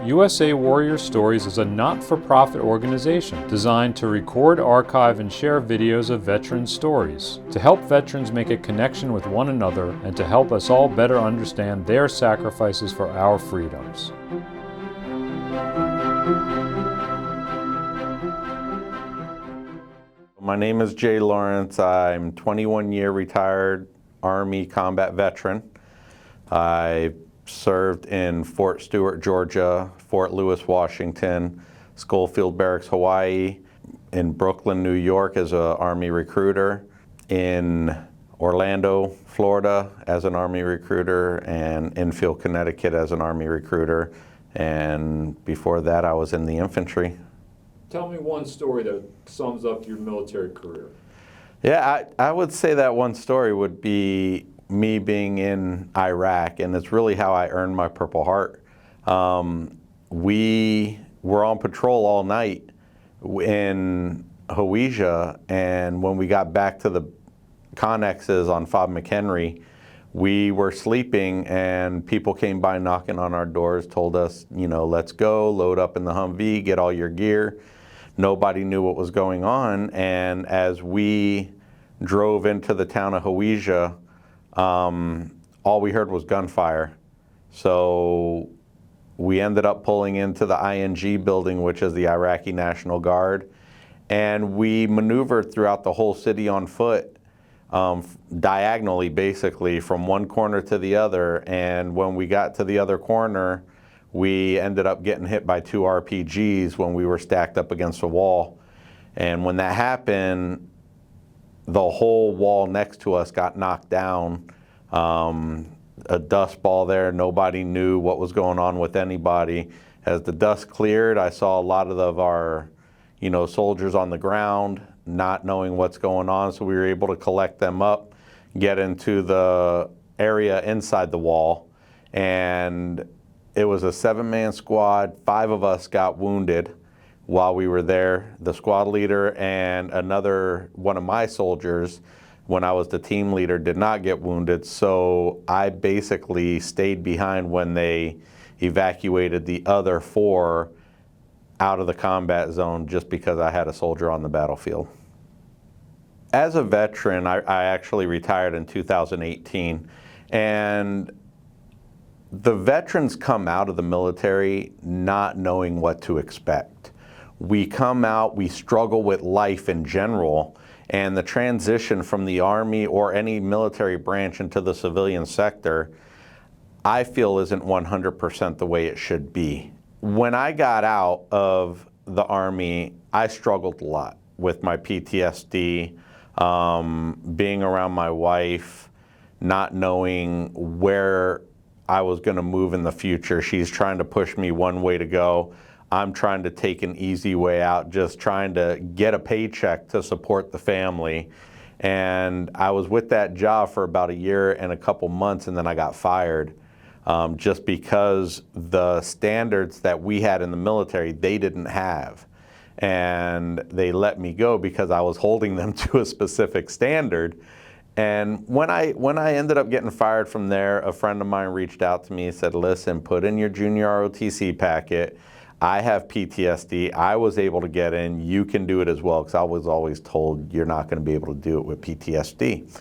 USA Warrior Stories is a not-for-profit organization designed to record, archive, and share videos of veteran stories, to help veterans make a connection with one another and to help us all better understand their sacrifices for our freedoms. My name is Jay Lawrence. I'm 21-year retired Army combat veteran. I served in Fort Stewart, Georgia, Fort Lewis, Washington, Schofield Barracks, Hawaii, in Brooklyn, New York as an Army recruiter, in Orlando, Florida as an Army recruiter, and Enfield, Connecticut as an Army recruiter. And before that, I was in the infantry. Tell me one story that sums up your military career. Yeah, I would say that one story would be me being in Iraq, and it's really how I earned my Purple Heart. We were on patrol all night in Hawija, and when we got back to the connexes on FOB McHenry, we were sleeping and people came by knocking on our doors, told us, you know, let's go, load up in the Humvee, get all your gear. Nobody knew what was going on, and as we drove into the town of Hawija, all we heard was gunfire. So we ended up pulling into the ING building, which is the Iraqi National Guard, and we maneuvered throughout the whole city on foot, diagonally basically from one corner to the other. And when we got to the other corner, we ended up getting hit by 2 RPGs when we were stacked up against a wall. And when that happened, the whole wall next to us got knocked down. A dust ball there, nobody knew what was going on with anybody. As the dust cleared, I saw a lot of our, soldiers on the ground, not knowing what's going on, so we were able to collect them up, get into the area inside the wall, and it was a 7-man squad. 5 of us got wounded while we were there. The squad leader and another one of my soldiers, when I was the team leader, did not get wounded. So I basically stayed behind when they evacuated the other 4 out of the combat zone just because I had a soldier on the battlefield. As a veteran, I actually retired in 2018, and the veterans come out of the military not knowing what to expect. We come out, we struggle with life in general, and the transition from the Army or any military branch into the civilian sector, I feel isn't 100% the way it should be. When I got out of the Army, I struggled a lot with my PTSD, being around my wife, not knowing where I was going to move in the future. She's trying to push me one way to go. I'm trying to take an easy way out, just trying to get a paycheck to support the family. And I was with that job for about 1 year and a couple months, and then I got fired just because the standards that we had in the military, they didn't have. And they let me go because I was holding them to a specific standard. And when I ended up getting fired from there, a friend of mine reached out to me and said, listen, put in your junior ROTC packet. I have PTSD. I was able to get in. You can do it as well, because I was always told you're not going to be able to do it with PTSD.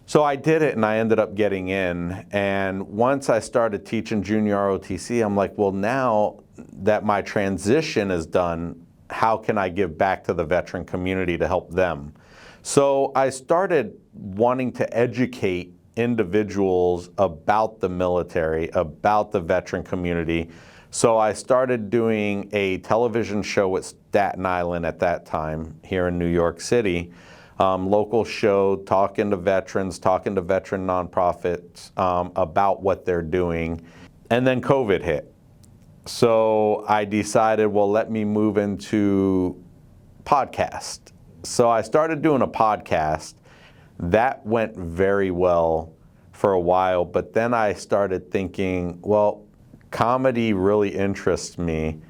So I did it, and I ended up getting in. And once I started teaching junior ROTC, I'm like, well, now that my transition is done, how can I give back to the veteran community to help them? So I started wanting to educate individuals about the military, about the veteran community. So I started doing a television show at Staten Island at that time, here in New York City, local show, talking to veterans, talking to veteran nonprofits about what they're doing. And then COVID hit. So I decided, well, let me move into podcast. So I started doing a podcast. That went very well for a while, but then I started thinking, well, comedy really interests me.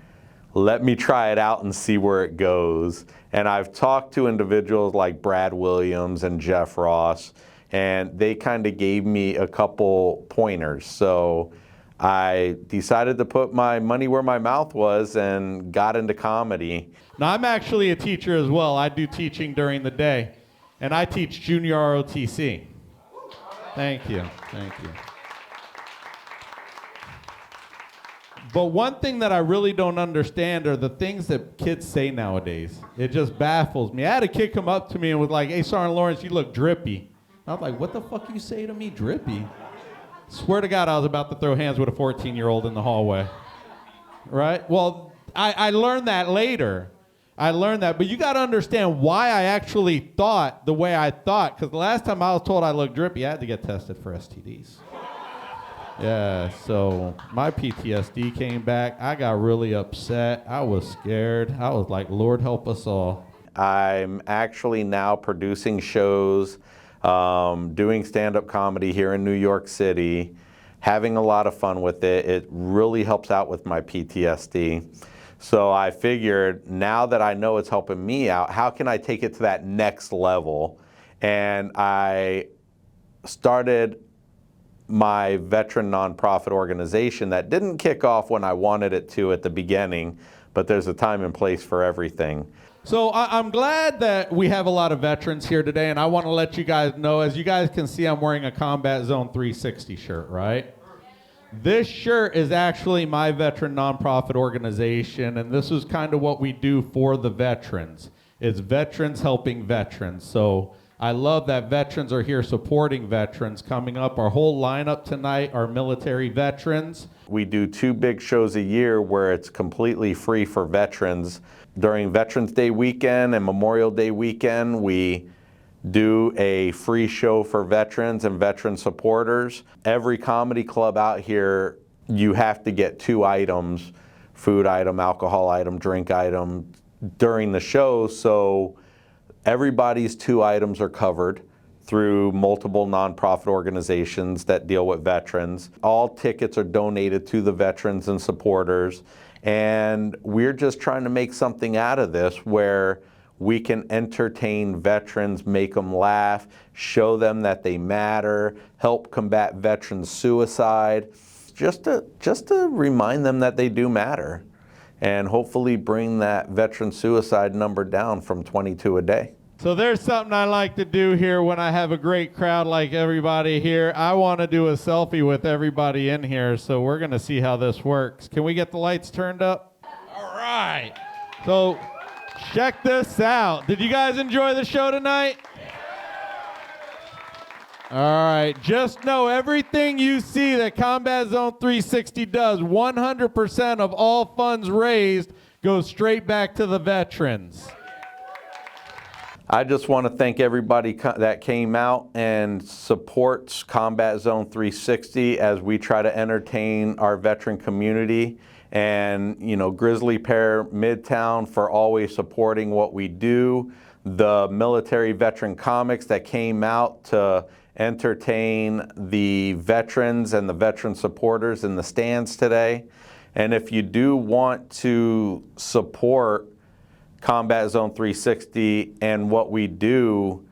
Let me try it out and see where it goes. And I've talked to individuals like Brad Williams and Jeff Ross, and they kind of gave me a couple pointers. So I decided to put my money where my mouth was and got into comedy. Now, I'm actually a teacher as well. I do teaching during the day, and I teach junior ROTC. Thank you. Thank you. But one thing that I really don't understand are the things that kids say nowadays. It just baffles me. I had a kid come up to me and was like, "Hey, Sergeant Lawrence, you look drippy." I was like, "What the fuck you say to me, drippy?" Swear to God, I was about to throw hands with a 14-year-old in the hallway. Right? Well, I learned that later. I learned that. But you got to understand why I actually thought the way I thought. Because the last time I was told I looked drippy, I had to get tested for STDs. Yeah, so my PTSD came back. I got really upset. I was scared. I was like, Lord, help us all. I'm actually now producing shows, doing stand-up comedy here in New York City, having a lot of fun with it. It really helps out with my PTSD. So I figured, now that I know it's helping me out, how can I take it to that next level? And I started my veteran nonprofit organization that didn't kick off when I wanted it to at the beginning, but there's a time and place for everything. So I'm glad that we have a lot of veterans here today, and I want to let you guys know, as you guys can see, I'm wearing a Combat Zone 360 shirt, right? This shirt is actually my veteran nonprofit organization, and this is kind of what we do for the veterans. It's veterans helping veterans. So I love that veterans are here supporting veterans. Coming up, our whole lineup tonight are military veterans. We do 2 big shows a year where it's completely free for veterans. During Veterans Day weekend and Memorial Day weekend, we do a free show for veterans and veteran supporters. Every comedy club out here, you have to get 2 items, food item, alcohol item, drink item, during the show. So everybody's 2 items are covered through multiple nonprofit organizations that deal with veterans. All tickets are donated to the veterans and supporters. And we're just trying to make something out of this where we can entertain veterans, make them laugh, show them that they matter, help combat veteran suicide, just to remind them that they do matter, and hopefully bring that veteran suicide number down from 22 a day. So there's something I like to do here when I have a great crowd like everybody here. I want to do a selfie with everybody in here, so we're going to see how this works. Can we get the lights turned up? All right. So check this out. Did you guys enjoy the show tonight? All right. Just know everything you see that Combat Zone 360 does, 100% of all funds raised goes straight back to the veterans. I just want to thank everybody that came out and supports Combat Zone 360 as we try to entertain our veteran community. And, you know, Grisly Pear Midtown for always supporting what we do. The military veteran comics that came out to entertain the veterans and the veteran supporters in the stands today. And if you do want to support Combat Zone 360 and what we do,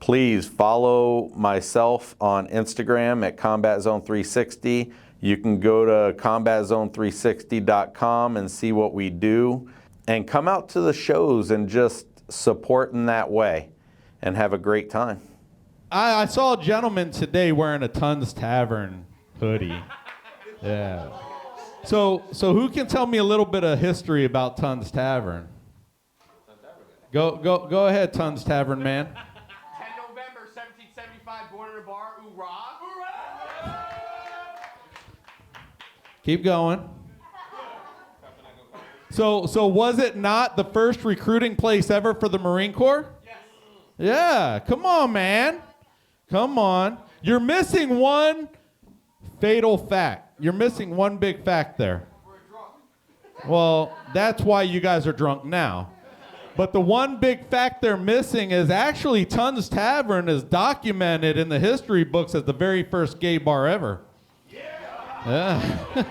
please follow myself on Instagram at Combat Zone 360. You can go to combatzone360.com and see what we do, and come out to the shows and just support in that way and have a great time. I saw a gentleman today wearing a Tons Tavern hoodie. Yeah. So who can tell me a little bit of history about Tons Tavern? Go ahead, Tons Tavern man. 10 November 1775, born in a bar. Hoorah! Keep going. So was it not the first recruiting place ever for the Marine Corps? Yes. Yeah, come on, man. Come on. You're missing one fatal fact. You're missing one big fact there. We're drunk. Well, that's why you guys are drunk now. But the one big fact they're missing is actually Tons Tavern is documented in the history books as the very first gay bar ever. Yeah.